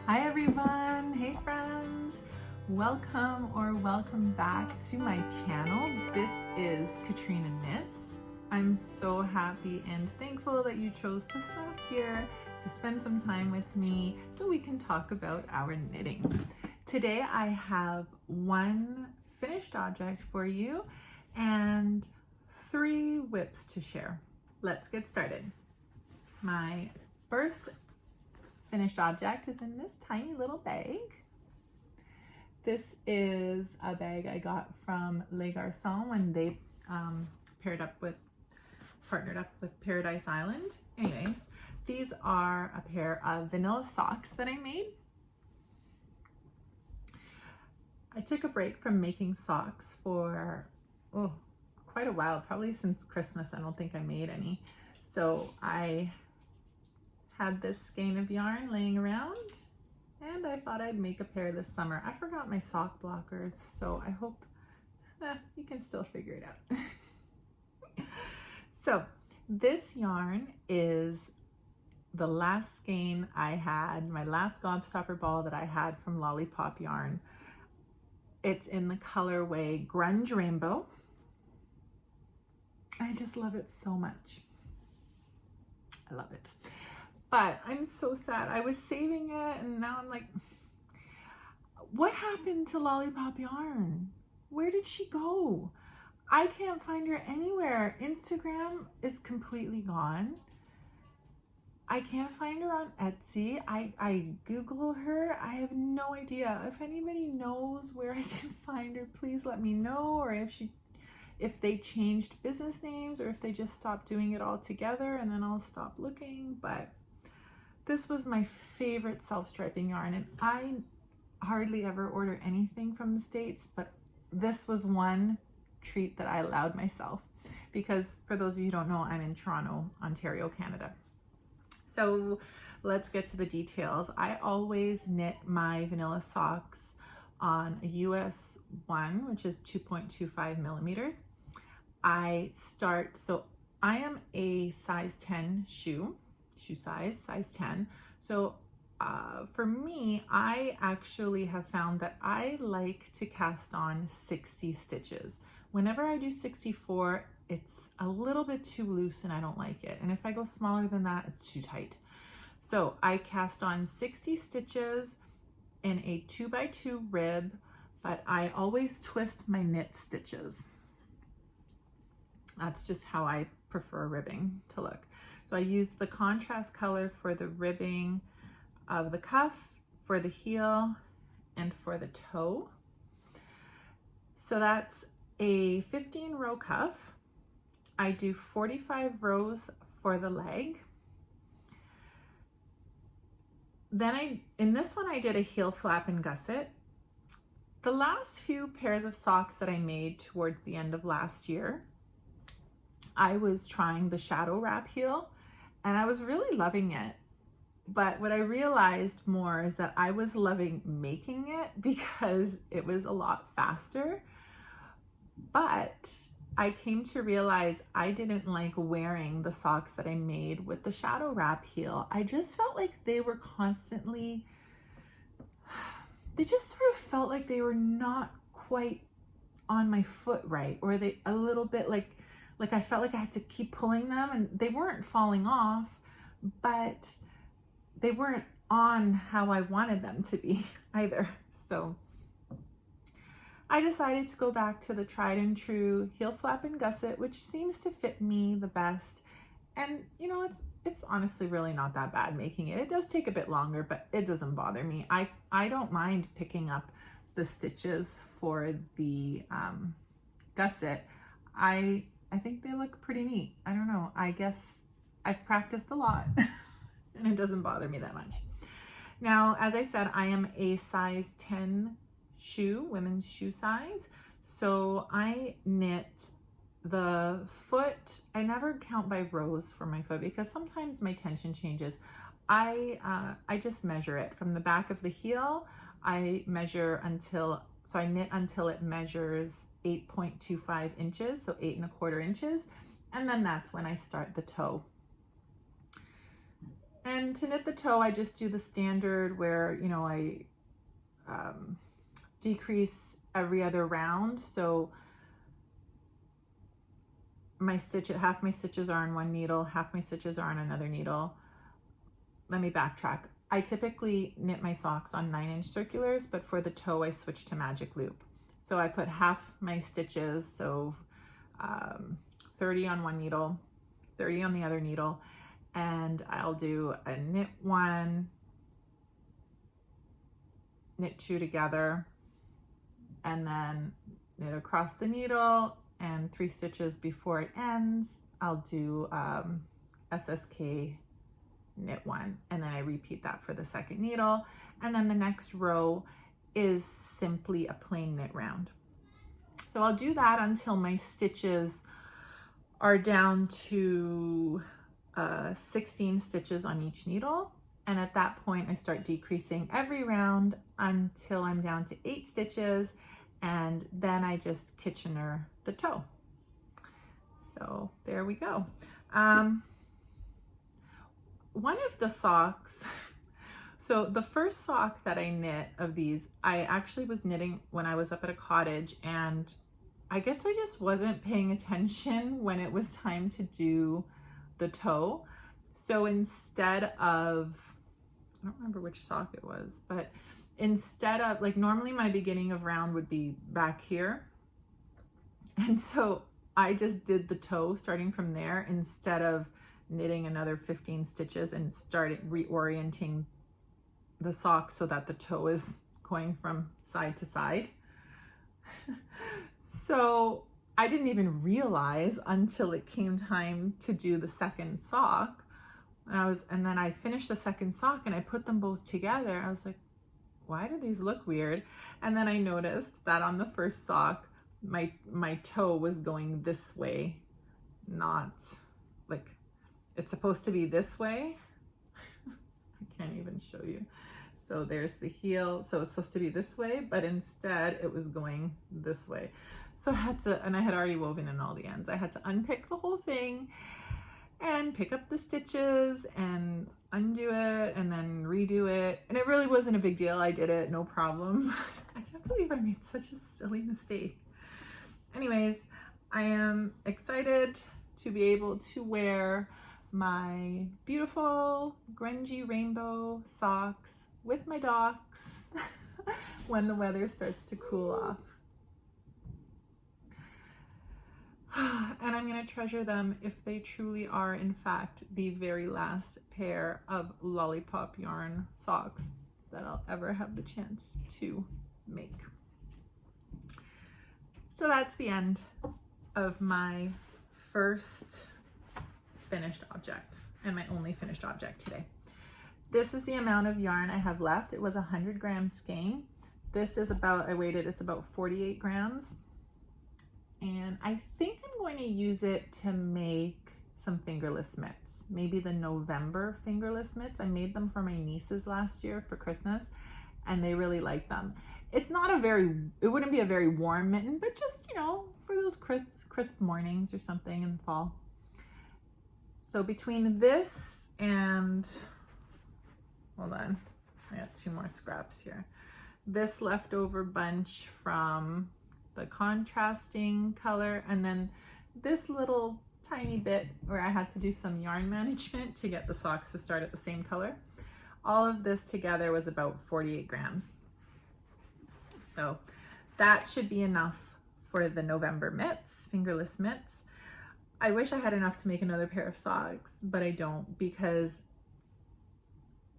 Hi everyone, hey friends, welcome back to my channel. This is Katrina Knits. I'm so happy and thankful that you chose to stop here to spend some time with me so we can talk about our knitting. Today I have one finished object for you and 3 whips to share. Let's get started. My first finished object is in this tiny little bag. This is a bag I got from Les Garçons when they partnered up with Paradise Island. Anyways, these are a pair of vanilla socks that I made. I took a break from making socks for quite a while, probably since Christmas. I don't think I made any. So I had this skein of yarn laying around and I thought I'd make a pair this summer. I forgot my sock blockers, so I hope you can still figure it out. So this yarn is the last skein I had, my last gobstopper ball that I had from Lollipop Yarn. It's in the colorway Grunge Rainbow. I just love it so much. I love it. But I'm so sad. I was saving it and now I'm like, what happened to Lollipop Yarn? Where did she go? I can't find her anywhere. Instagram is completely gone. I can't find her on Etsy. I Google her. I have no idea. If anybody knows where I can find her, please let me know. Or if they changed business names or if they just stopped doing it all together, and then I'll stop looking. But this was my favorite self-striping yarn, and I hardly ever order anything from the States, but this was one treat that I allowed myself because, for those of you who don't know, I'm in Toronto, Ontario, Canada. So let's get to the details. I always knit my vanilla socks on a US 1, which is 2.25 millimeters. So I am a size 10 shoe size 10. So for me, I actually have found that I like to cast on 60 stitches. Whenever I do 64, it's a little bit too loose and I don't like it. And if I go smaller than that, it's too tight. So I cast on 60 stitches in a 2x2 rib, but I always twist my knit stitches. That's just how I prefer ribbing to look. So I use the contrast color for the ribbing of the cuff, for the heel, and for the toe. So that's a 15 row cuff. I do 45 rows for the leg. Then in this one I did a heel flap and gusset. The last few pairs of socks that I made towards the end of last year, I was trying the shadow wrap heel and I was really loving it. But what I realized more is that I was loving making it because it was a lot faster. But I came to realize I didn't like wearing the socks that I made with the shadow wrap heel. I just felt like they were constantly, they just sort of felt like they were not quite on my foot right, or they a little bit like I felt like I had to keep pulling them, and they weren't falling off, but they weren't on how I wanted them to be either. So I decided to go back to the tried and true heel flap and gusset, which seems to fit me the best. And you know, it's honestly really not that bad making it. It does take a bit longer, but it doesn't bother me. I don't mind picking up the stitches for the gusset. I think they look pretty neat. I don't know. I guess I've practiced a lot and it doesn't bother me that much. Now, as I said, I am a size 10 shoe, women's shoe size. So I knit the foot. I never count by rows for my foot because sometimes my tension changes. I just measure it from the back of the heel. I measure so I knit until it measures 8.25 inches, so 8.25 inches, and then that's when I start the toe. And to knit the toe, I just do the standard where, you know, I decrease every other round. So half my stitches are on one needle, half my stitches are on another needle. Let me backtrack. I typically knit my socks on 9-inch circulars, but for the toe, I switch to magic loop. So I put half my stitches, so 30 on one needle, 30 on the other needle, and I'll do a knit 1, knit 2 together, and then knit across the needle, and 3 stitches before it ends, I'll do SSK knit 1, and then I repeat that for the second needle, and then the next row is simply a plain knit round. So I'll do that until my stitches are down to 16 stitches on each needle, and at that point I start decreasing every round until I'm down to 8 stitches, and then I just Kitchener the toe. So there we go. One of the socks, so the first sock that I knit of these, I actually was knitting when I was up at a cottage, and I guess I just wasn't paying attention when it was time to do the toe. So instead of, I don't remember which sock it was, but instead of, like, normally my beginning of round would be back here. And so I just did the toe starting from there instead of knitting another 15 stitches and started reorienting the sock so that the toe is going from side to side. So I didn't even realize until it came time to do the second sock. And then I finished the second sock and I put them both together. I was like, why do these look weird? And then I noticed that on the first sock, my toe was going this way, not like it's supposed to be this way. I can't even show you. So there's the heel. So it's supposed to be this way, but instead it was going this way. So I had to, and I had already woven in all the ends. I had to unpick the whole thing and pick up the stitches and undo it and then redo it. And it really wasn't a big deal. I did it, no problem. I can't believe I made such a silly mistake. Anyways, I am excited to be able to wear my beautiful grungy rainbow socks with my docks when the weather starts to cool off. And I'm going to treasure them if they truly are, in fact, the very last pair of lollipop yarn socks that I'll ever have the chance to make. So that's the end of my first finished object and my only finished object today. This is the amount of yarn I have left. It was 100 grams skein. This is about, I weighed it, it's about 48 grams. And I think I'm going to use it to make some fingerless mitts, maybe the November fingerless mitts. I made them for my nieces last year for Christmas and they really like them. It's not it wouldn't be a very warm mitten, but just, you know, for those crisp mornings or something in the fall. So between this and, hold on, I got 2 more scraps here. This leftover bunch from the contrasting color, and then this little tiny bit where I had to do some yarn management to get the socks to start at the same color. All of this together was about 48 grams. So that should be enough for the November mitts, fingerless mitts. I wish I had enough to make another pair of socks, but I don't, because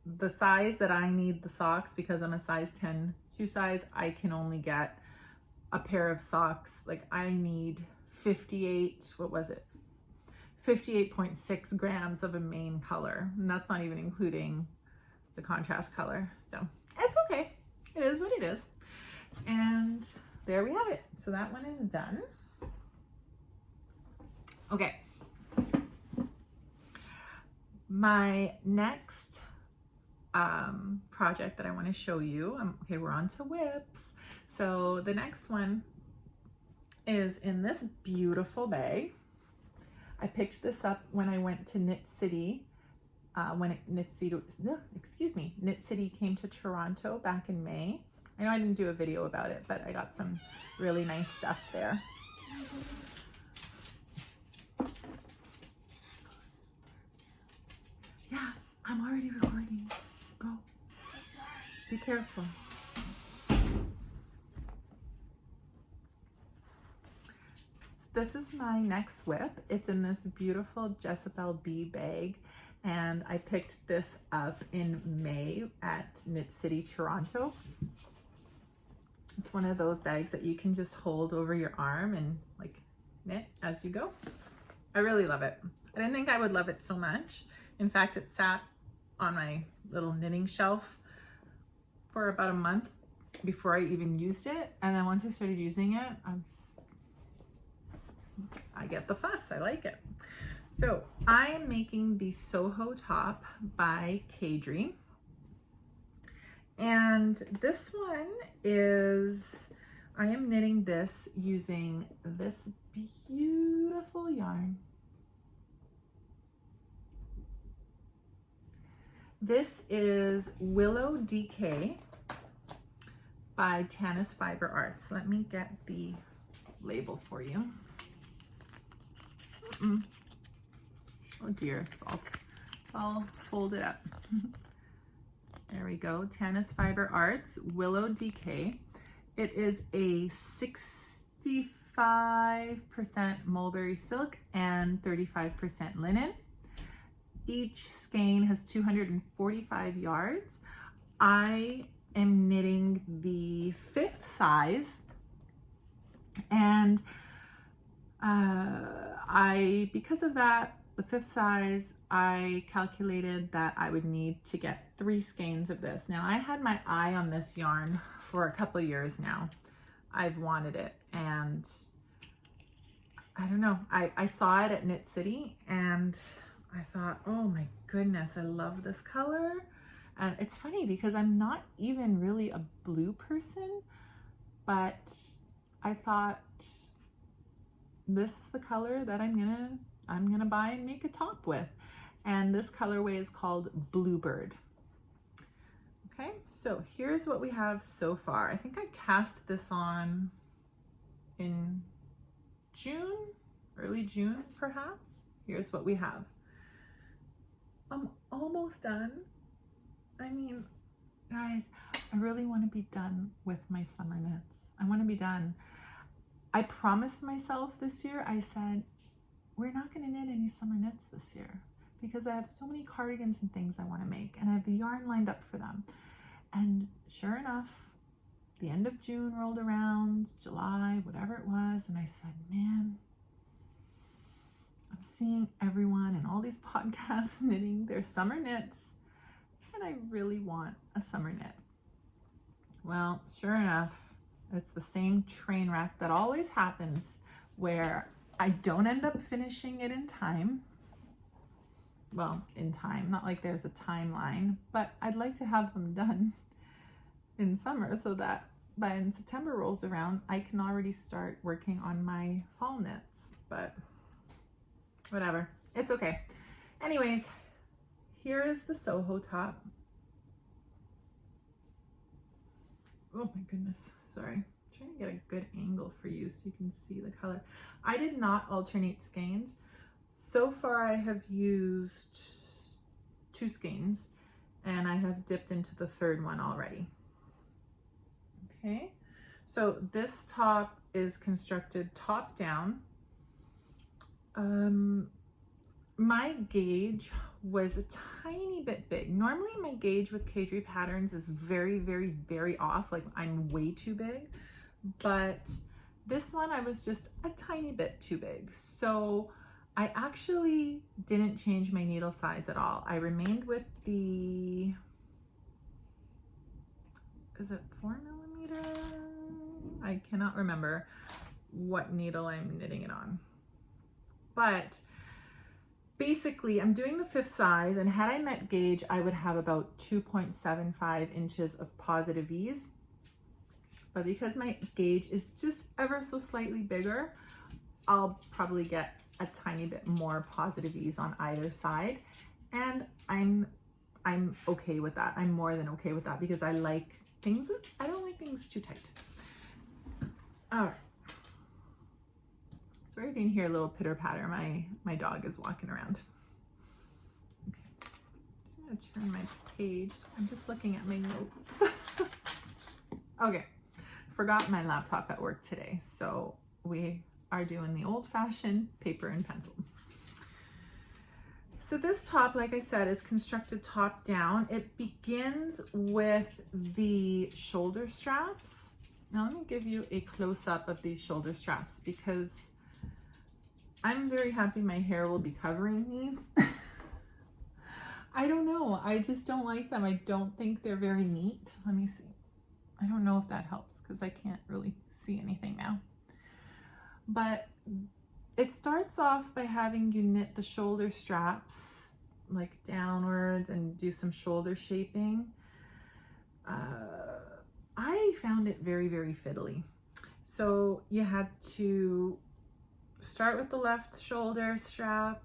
the size that I need the socks, because I'm a size 10 shoe size, I can only get a pair of socks. Like I need 58.6 grams of a main color. And that's not even including the contrast color. So it's okay. It is what it is. And there we have it. So that one is done. Okay. My next project that I want to show you, okay, we're on to whips. So the next one is in this beautiful bag. I picked this up when I went to Knit City when Knit City came to Toronto back in May. I know I didn't do a video about it, but I got some really nice stuff there. Yeah, I'm already recording. Go. Be careful. This is my next whip. It's in this beautiful Jezebel B bag, and I picked this up in May at Knit City, Toronto. It's one of those bags that you can just hold over your arm and like knit as you go. I really love it. I didn't think I would love it so much. In fact, it sat on my little knitting shelf for about a month before I even used it. And then once I started using it, I get the fuss. I like it. So I am making the Soho top by Caidree. And this one is, I am knitting this using this beautiful yarn. This is Willow DK by Tanis Fiber Arts. Let me get the label for you. Oh dear, it's all folded up. There we go, Tanis Fiber Arts, Willow DK. It is a 65% mulberry silk and 35% linen. Each skein has 245 yards. I am knitting the 5th size, and because of that, the 5th size, I calculated that I would need to get 3 skeins of this. Now, I had my eye on this yarn for a couple of years now. I've wanted it, and I don't know, I saw it at Knit City, and I thought, oh my goodness, I love this color. And it's funny because I'm not even really a blue person, but I thought this is the color that I'm gonna buy and make a top with. And this colorway is called Bluebird. Okay, so here's what we have so far. I think I cast this on in June, early June perhaps. Here's what we have. I'm almost done. I mean, guys, I really want to be done with my summer knits. I want to be done. I promised myself this year, I said, we're not going to knit any summer knits this year because I have so many cardigans and things I want to make, and I have the yarn lined up for them. And sure enough, the end of June rolled around, July, whatever it was, and I said, man, I'm seeing everyone and all these podcasts knitting their summer knits, and I really want a summer knit. Well, sure enough, it's the same train wreck that always happens where I don't end up finishing it in time. Well, in time, not like there's a timeline, but I'd like to have them done in summer so that when September rolls around, I can already start working on my fall knits, but whatever, it's okay. Anyways, here is the Soho top. Oh my goodness, sorry. I'm trying to get a good angle for you so you can see the color. I did not alternate skeins. So far I have used 2 skeins, and I have dipped into the 3rd one already. Okay, so this top is constructed top down. My gauge was a tiny bit big. Normally my gauge with Caidree patterns is very, very, very off. Like I'm way too big, but this one I was just a tiny bit too big. So I actually didn't change my needle size at all. I remained with the, is it 4mm? I cannot remember what needle I'm knitting it on. But basically, I'm doing the 5th size, and had I met gauge, I would have about 2.75 inches of positive ease. But because my gauge is just ever so slightly bigger, I'll probably get a tiny bit more positive ease on either side. And I'm okay with that. I'm more than okay with that because I like things, I don't like things too tight. All right. Sorry if you can hear a little pitter patter. My dog is walking around. Okay. Just gonna turn my page. I'm just looking at my notes. Okay. Forgot my laptop at work today. So we are doing the old-fashioned paper and pencil. So this top, like I said, is constructed top down. It begins with the shoulder straps. Now let me give you a close-up of these shoulder straps because I'm very happy my hair will be covering these. I don't know. I just don't like them. I don't think they're very neat. Let me see. I don't know if that helps because I can't really see anything now. But it starts off by having you knit the shoulder straps like downwards and do some shoulder shaping. I found it very, very fiddly. So you had to start with the left shoulder strap.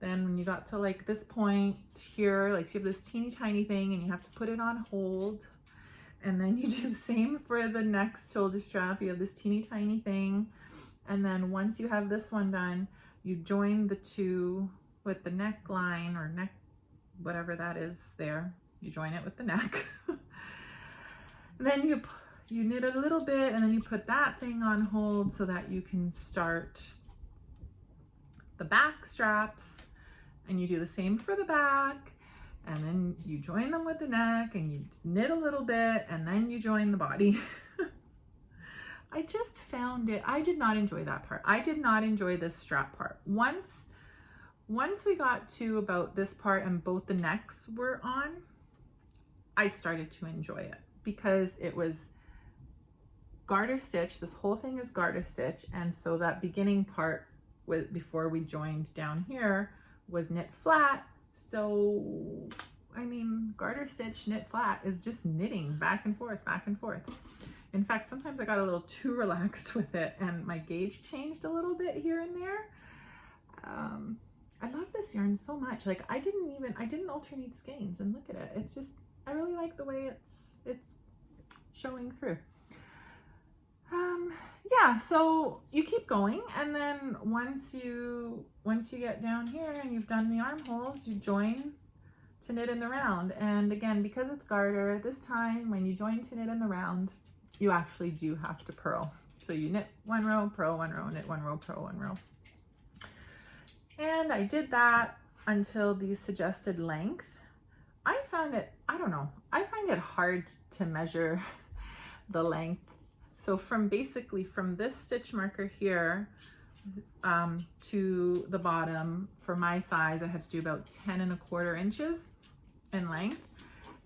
Then when you got to like this point here, like you have this teeny tiny thing and you have to put it on hold. And then you do the same for the next shoulder strap. You have this teeny tiny thing. And then once you have this one done, you join the two with the neckline or neck, whatever that is there. You join it with the neck. Then you knit a little bit and then you put that thing on hold so that you can start the back straps, and you do the same for the back, and then you join them with the neck and you knit a little bit and then you join the body. I just found it, I did not enjoy that part. I did not enjoy this strap part. Once we got to about this part and both the necks were on, I started to enjoy it because it was garter stitch. This whole thing is garter stitch. And so that beginning part before we joined down here was knit flat. So, I mean, garter stitch, knit flat is just knitting back and forth, back and forth. In fact, sometimes I got a little too relaxed with it and my gauge changed a little bit here and there. I love this yarn so much. Like I didn't alternate skeins, and look at it. It's just, I really like the way it's showing through. Yeah, so you keep going, and then once you get down here and you've done the armholes, you join to knit in the round. And again, because it's garter, this time when you join to knit in the round, you actually do have to purl. So you knit one row, purl one row, knit one row, purl one row. And I did that until the suggested length. I found it, I don't know, I find it hard to measure the length. So basically from this stitch marker here to the bottom, for my size, I had to do about 10¼ inches in length.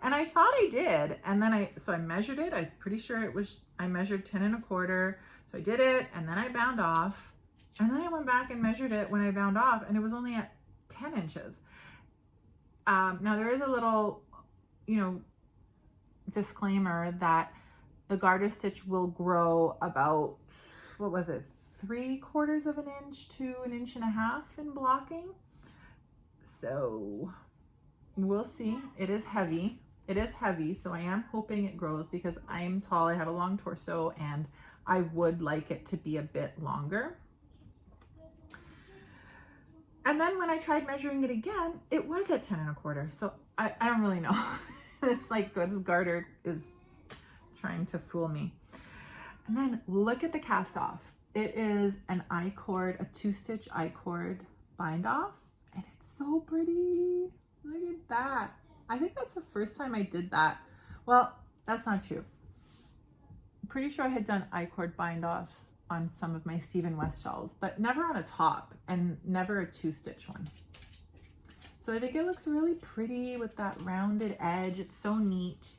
And I thought I did. And then I measured it. I'm pretty sure I measured 10¼ So I did it, and then I bound off. And then I went back and measured it when I bound off, and it was only at 10 inches. Now there is a little, disclaimer that the garter stitch will grow about, what was it, 3/4 inch to 1.5 inches in blocking. So we'll see. It is heavy. It is heavy, so I am hoping it grows because I'm tall, I have a long torso, and I would like it to be a bit longer. And then when I tried measuring it again, it was at 10¼ So I don't really know. This garter is trying to fool me. And then look at the cast off. It is an I-cord, a 2-stitch I-cord bind off, and it's so pretty. Look at that. I think that's the first time I did that. Well, that's not true. I'm pretty sure I had done I-cord bind offs on some of my Stephen West shawls, but never on a top and never a 2-stitch one. So I think it looks really pretty with that rounded edge. It's so neat.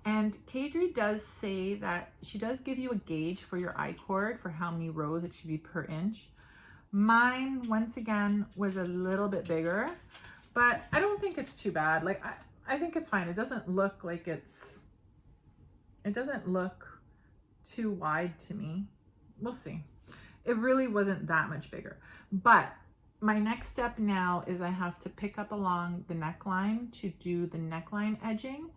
And Caidree does say that she does give you a gauge for your I-cord for how many rows it should be per inch. Mine, once again, was a little bit bigger, but I don't think it's too bad. Like, I think it's fine. It doesn't look like it doesn't look too wide to me. We'll see. It really wasn't that much bigger, but my next step now is I have to pick up along the neckline to do the neckline edging.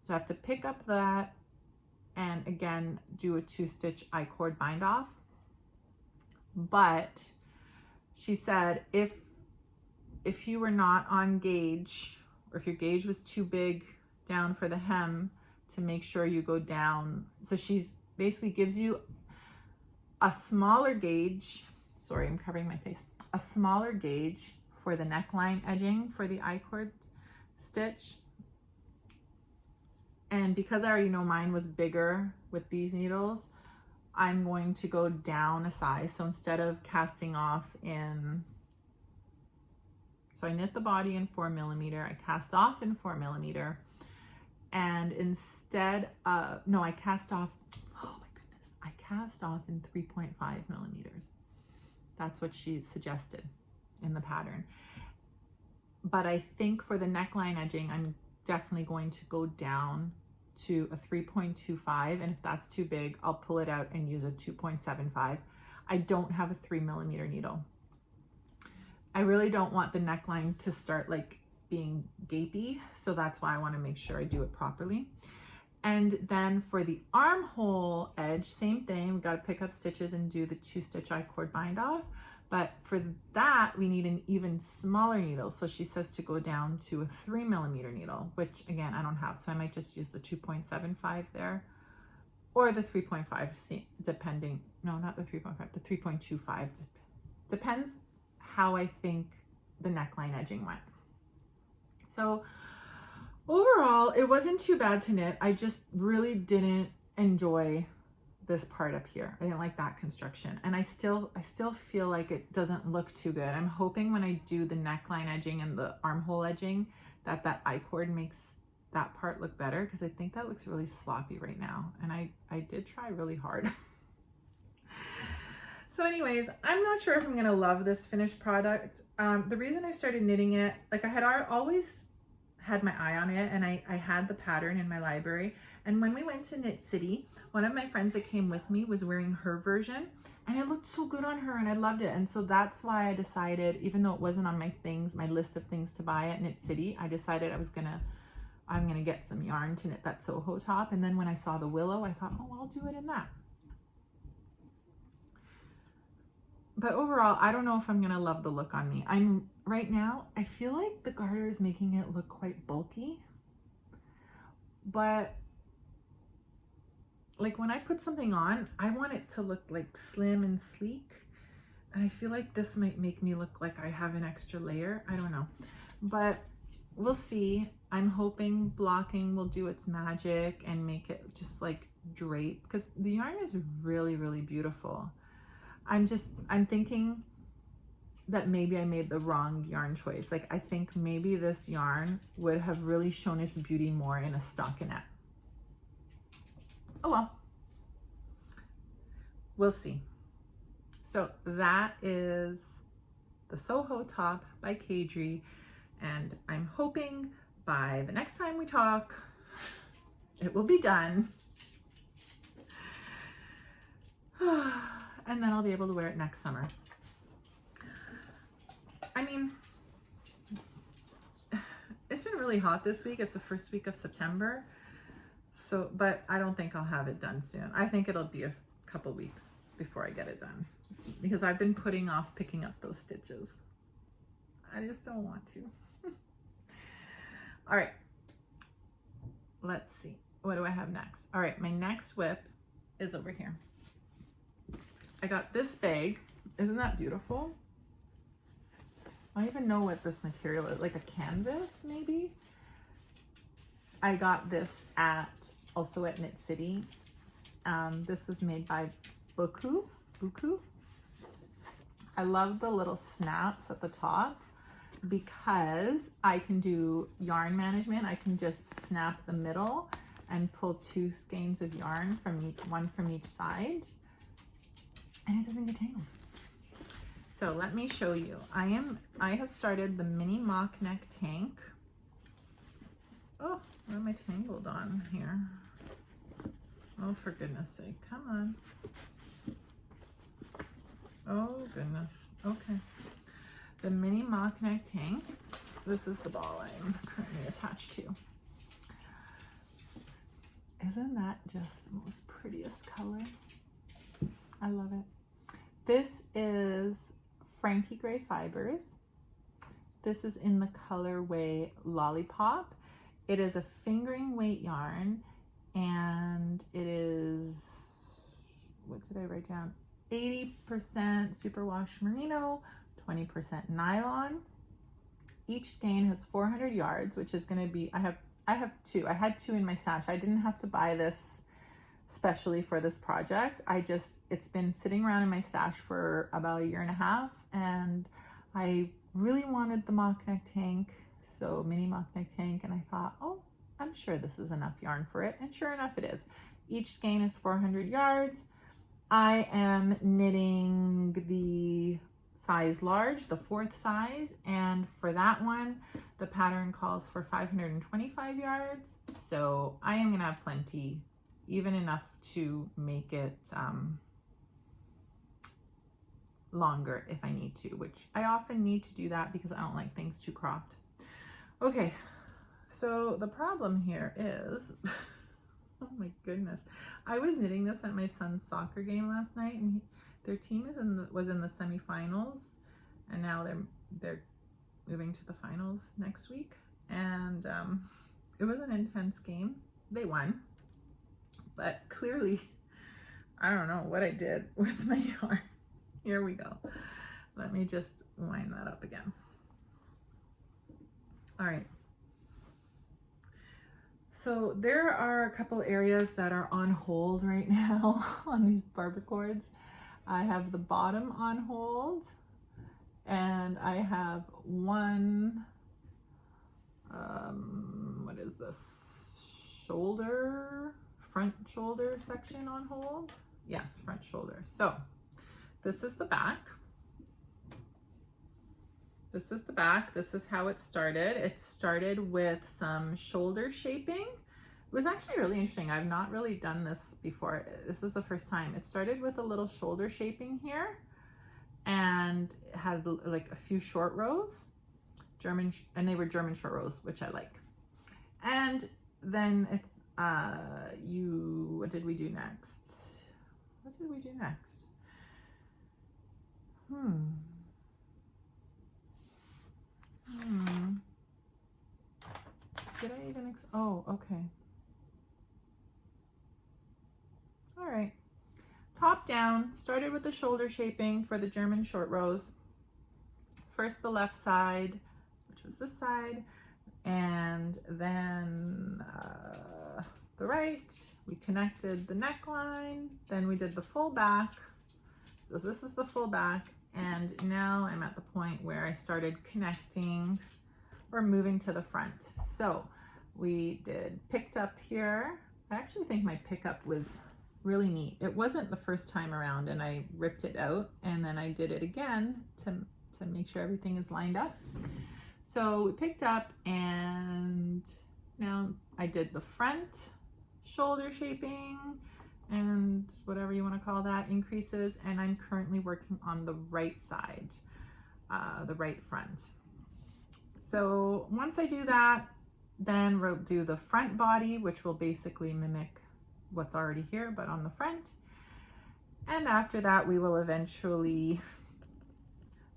So I have to pick up that and again do a 2-stitch I-cord bind off. But she said if you were not on gauge, or if your gauge was too big down for the hem, to make sure you go down. So she's basically gives you a smaller gauge. Sorry, I'm covering my face. A smaller gauge for the neckline edging for the I-cord stitch. And because I already know mine was bigger with these needles, I'm going to go down a size. So instead of casting off in, so I knit the body in 4mm, I cast off in 4mm, and instead of, no, I cast off, oh my goodness, I cast off in 3.5mm. That's what she suggested in the pattern. But I think for the neckline edging, I'm definitely going to go down to a 3.25, and if that's too big, I'll pull it out and use a 2.75. I don't have a 3mm needle. I really don't want the neckline to start like being gapey, so that's why I want to make sure I do it properly. And then for the armhole edge, same thing, we got to pick up stitches and do the 2-stitch I-cord bind off. But for that, we need an even smaller needle. So she says to go down to a 3mm needle, which again, I don't have. So I might just use the 2.75 there, or the 3.5, depending, no, not the 3.5, the 3.25. Depends how I think the neckline edging went. So overall, it wasn't too bad to knit. I just really didn't enjoy this part up here. I didn't like that construction, and I still feel like it doesn't look too good. I'm hoping when I do the neckline edging and the armhole edging that I-cord makes that part look better, because I think that looks really sloppy right now, and I did try really hard. So anyways, I'm not sure if I'm gonna love this finished product. The reason I started knitting it, like I had always had my eye on it, and I had the pattern in my library, and when we went to Knit City, one of my friends that came with me was wearing her version, and it looked so good on her, and I loved it. And so that's why I decided, even though it wasn't on my list of things to buy at Knit City, I decided I'm gonna get some yarn to knit that Soho top. And then when I saw the willow, I thought, oh, I'll do it in that. But overall, I don't know if I'm gonna love the look on me. Right now, I feel like the garter is making it look quite bulky, but like when I put something on, I want it to look like slim and sleek. And I feel like this might make me look like I have an extra layer. I don't know, but we'll see. I'm hoping blocking will do its magic and make it just like drape, because the yarn is really, really beautiful. I'm thinking that maybe I made the wrong yarn choice. Like I think maybe this yarn would have really shown its beauty more in a stockinette. Oh well, we'll see. So that is the Soho top by Caidree, and I'm hoping by the next time we talk, it will be done. And then I'll be able to wear it next summer. I mean, it's been really hot this week. It's the first week of September. So, but I don't think I'll have it done soon. I think it'll be a couple weeks before I get it done, because I've been putting off picking up those stitches. I just don't want to. All right, let's see. What do I have next? All right, my next whip is over here. I got this bag. Isn't that beautiful? I don't even know what this material is, like a canvas maybe? I got this also at Knit City. This was made by Buku. I love the little snaps at the top because I can do yarn management. I can just snap the middle and pull 2 skeins of yarn from one from each side, and it doesn't get tangled. So let me show you. I have started the mini Mockneck tank. Oh, what am I tangled on here? Oh, for goodness sake, come on. Oh goodness, okay. the mini Mockneck tank. This is the ball I'm currently attached to. Isn't that just the most prettiest color? I love it. This is Frankie Gray Fibers. This is in the colorway Lollipop. It is a fingering weight yarn, and it is, what did I write down? 80% superwash merino, 20% nylon. Each skein has 400 yards, which is going to be, I have two. I had two in my stash. I didn't have to buy this specially for this project. It's been sitting around in my stash for about 1.5 years, and I really wanted the Mockneck tank, so mini Mockneck tank, and I thought, oh, I'm sure this is enough yarn for it, and sure enough it is. Each skein is 400 yards. I am knitting the size large, the 4th size, and for that one the pattern calls for 525 yards, so I am gonna have plenty, even enough to make it longer if I need to, which I often need to do that because I don't like things too cropped. Okay, so the problem here is oh my goodness, I was knitting this at my son's soccer game last night, and their team was in the semifinals, and now they're moving to the finals next week, and it was an intense game. They won, but clearly I don't know what I did with my yarn. Here we go. Let me just wind that up again. All right. So there are a couple areas that are on hold right now on these barber cords. I have the bottom on hold, and I have one, what is this? Front shoulder section on hold. Yes, front shoulder. So this is the back. This is the back. This is how it started. It started with some shoulder shaping. It was actually really interesting. I've not really done this before. This was the first time. It started with a little shoulder shaping here, and it had like a few short rows, and they were German short rows, which I like. And then it's, what did we do next? What did we do next? Did I even, oh, okay. All right. Top down, started with the shoulder shaping for the German short rows. First the left side, which was this side, and then the right. We connected the neckline, then we did the full back. So this is the full back, and now I'm at the point where I started connecting or moving to the front. So we did picked up here. I actually think my pickup was really neat. It wasn't the first time around, and I ripped it out, and then I did it again to make sure everything is lined up. So we picked up, and now I did the front shoulder shaping and whatever you want to call that, increases, and I'm currently working on the right side, the right front. So once I do that, then we'll do the front body, which will basically mimic what's already here, but on the front. And after that, we will eventually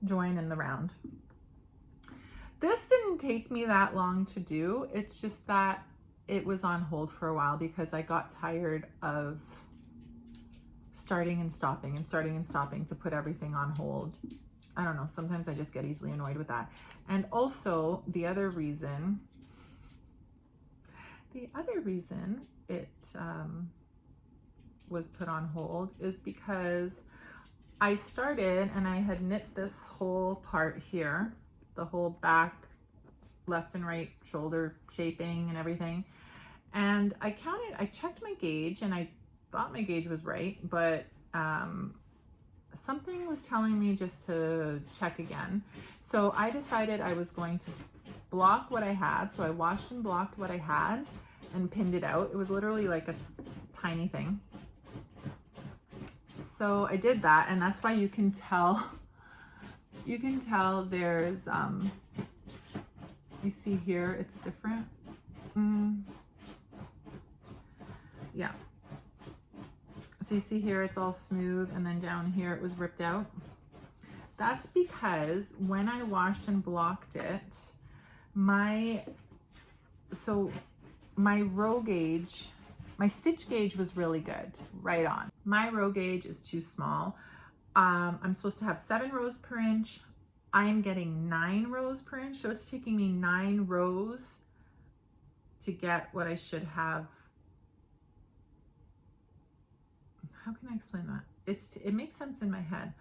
join in the round. This didn't take me that long to do. It's just that it was on hold for a while because I got tired of starting and stopping and starting and stopping to put everything on hold. I don't know, sometimes I just get easily annoyed with that. And also the other reason it was put on hold is because I started and I had knit this whole part here, the whole back, left and right shoulder shaping and everything. And I checked my gauge, and I thought my gauge was right, but something was telling me just to check again. So I decided I was going to block what I had. So I washed and blocked what I had and pinned it out. It was literally like a tiny thing. So I did that, and that's why you can tell You can tell there's, you see here, it's different. Yeah. So you see here, it's all smooth, and then down here it was ripped out. That's because when I washed and blocked it, my row gauge, my stitch gauge was really good, right on. My row gauge is too small. I'm supposed to have 7 rows per inch. I am getting 9 rows per inch, so it's taking me 9 rows to get what I should have. How can I explain that? It makes sense in my head.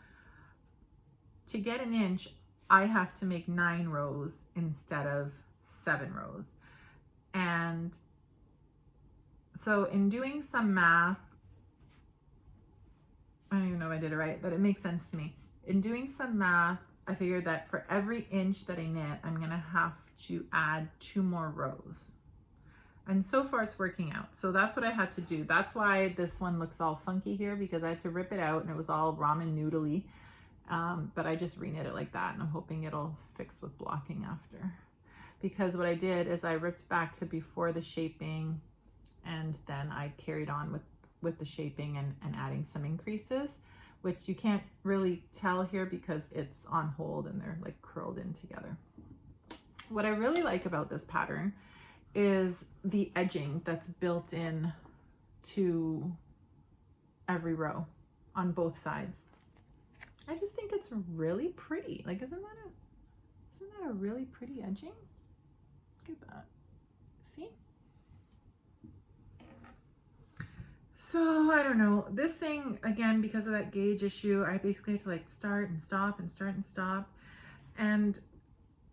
To get an inch, I have to make 9 rows instead of 7 rows. And so in doing some math, I don't even know if I did it right, but it makes sense to me. In doing some math, I figured that for every inch that I knit, I'm gonna have to add 2 more rows. And so far it's working out. So that's what I had to do. That's why this one looks all funky here, because I had to rip it out and it was all ramen noodly. But I just reknit it like that, and I'm hoping it'll fix with blocking after. Because what I did is I ripped back to before the shaping, and then I carried on with the shaping and adding some increases, which you can't really tell here because it's on hold and they're like curled in together. What I really like about this pattern is the edging that's built in to every row on both sides. I just think it's really pretty. Like, isn't that a really pretty edging? Look at that. See? So I don't know. This thing, again, because of that gauge issue, I basically had to like start and stop and start and stop. And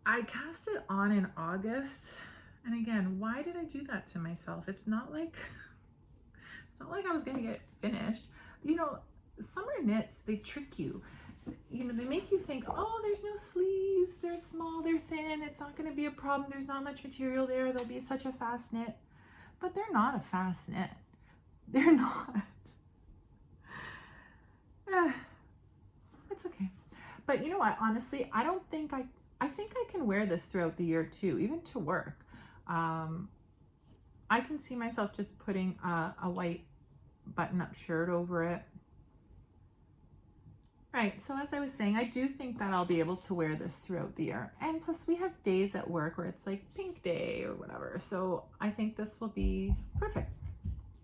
I cast it on in August. And again, why did I do that to myself? It's not like I was gonna get it finished. You know, summer knits, they trick you. You know, they make you think, oh, there's no sleeves, they're small, they're thin, it's not gonna be a problem, there's not much material there, they'll be such a fast knit. But they're not a fast knit. They're not. It's okay. But you know what, honestly, I think I can wear this throughout the year too, even to work. I can see myself just putting a white button-up shirt over it. Right, so as I was saying, I do think that I'll be able to wear this throughout the year. And plus we have days at work where it's like pink day or whatever. So I think this will be perfect.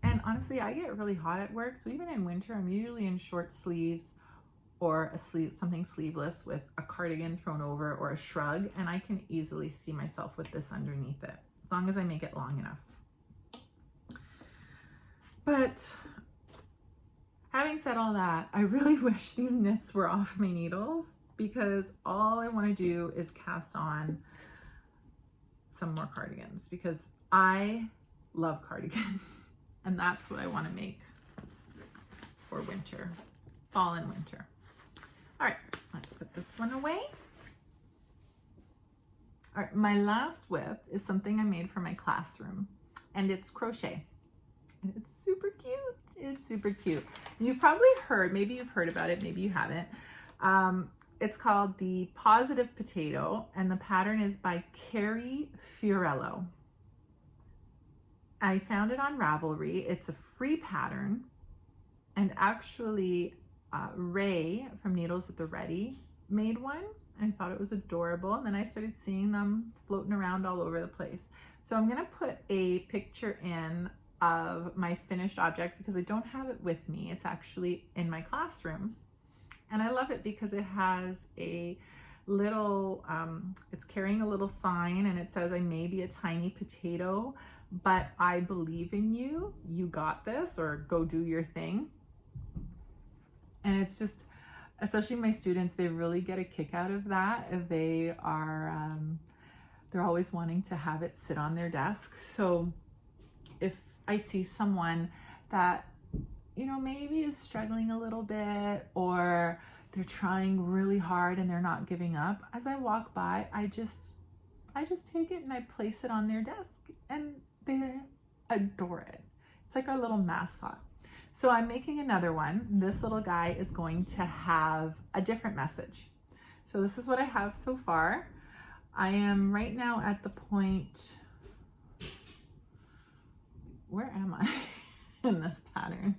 And honestly, I get really hot at work. So even in winter, I'm usually in short sleeves or something sleeveless with a cardigan thrown over or a shrug. And I can easily see myself with this underneath it, as long as I make it long enough. But having said all that, I really wish these knits were off my needles, because all I want to do is cast on some more cardigans, because I love cardigans and that's what I want to make for winter, fall and winter. All right, let's put this one away. All right, my last whip is something I made for my classroom, and it's crochet. And it's super cute. It's super cute. You've probably heard, maybe you've heard about it, maybe you haven't. It's called the Positive Potato, and the pattern is by Carey Fiorello. I found it on Ravelry. It's a free pattern, and actually Ray from Needles at the Ready made one, and I thought it was adorable, and then I started seeing them floating around all over the place. So I'm gonna put a picture in of my finished object, because I don't have it with me. It's actually in my classroom, and I love it because it has a little, it's carrying a little sign, and it says, I may be a tiny potato, but I believe in you. You got this, or go do your thing. And it's just, especially my students, they really get a kick out of that. They are, they're always wanting to have it sit on their desk. So if I see someone that, you know, maybe is struggling a little bit, or they're trying really hard and they're not giving up, as I walk by, I just take it and I place it on their desk, and they adore it. It's like our little mascot. So I'm making another one. This little guy is going to have a different message. So this is what I have so far. I am right now at the point, where am I in this pattern?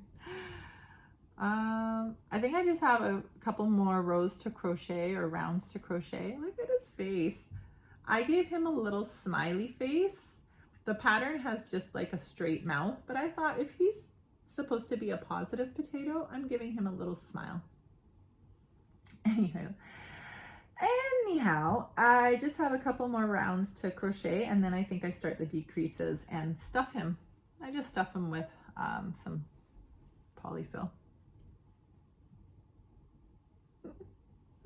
I think I just have a couple more rows to crochet or rounds to crochet. Look at his face. I gave him a little smiley face. The pattern has just like a straight mouth, but I thought if he's supposed to be a positive potato, I'm giving him a little smile. Anyhow, I just have a couple more rounds to crochet, and then I think I start the decreases and stuff him. I just stuff him with some polyfill.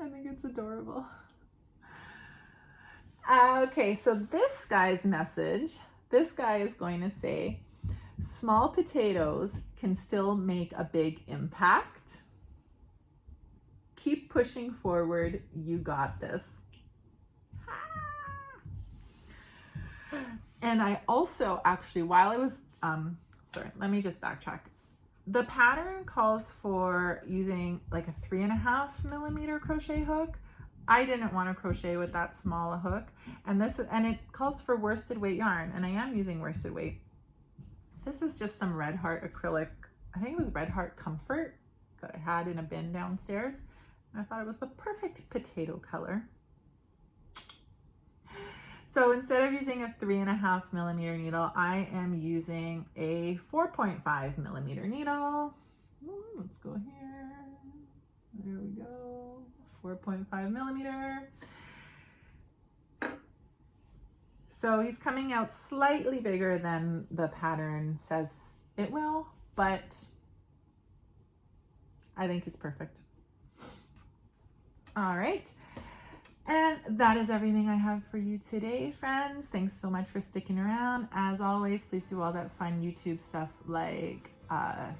I think it's adorable. Okay, so this guy's message, this guy is going to say, small potatoes can still make a big impact. Keep pushing forward. You got this. And I also actually, while I was, sorry, let me just backtrack. The pattern calls for using like a 3.5 millimeter crochet hook. I didn't want to crochet with that small a hook, and it calls for worsted weight yarn, and I am using worsted weight. This is just some Red Heart acrylic. I think it was Red Heart Comfort that I had in a bin downstairs. I thought it was the perfect potato color. So instead of using a 3.5 millimeter needle, I am using a 4.5 millimeter needle. Let's go here. There we go. 4.5 millimeter. So he's coming out slightly bigger than the pattern says it will, but I think it's perfect. All right. And that is everything I have for you today, friends. Thanks so much for sticking around. As always, please do all that fun YouTube stuff like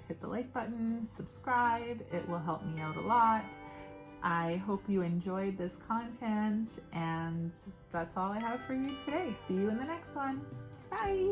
hit the like button, subscribe. It will help me out a lot. I hope you enjoyed this content, and that's all I have for you today. See you in the next one. Bye.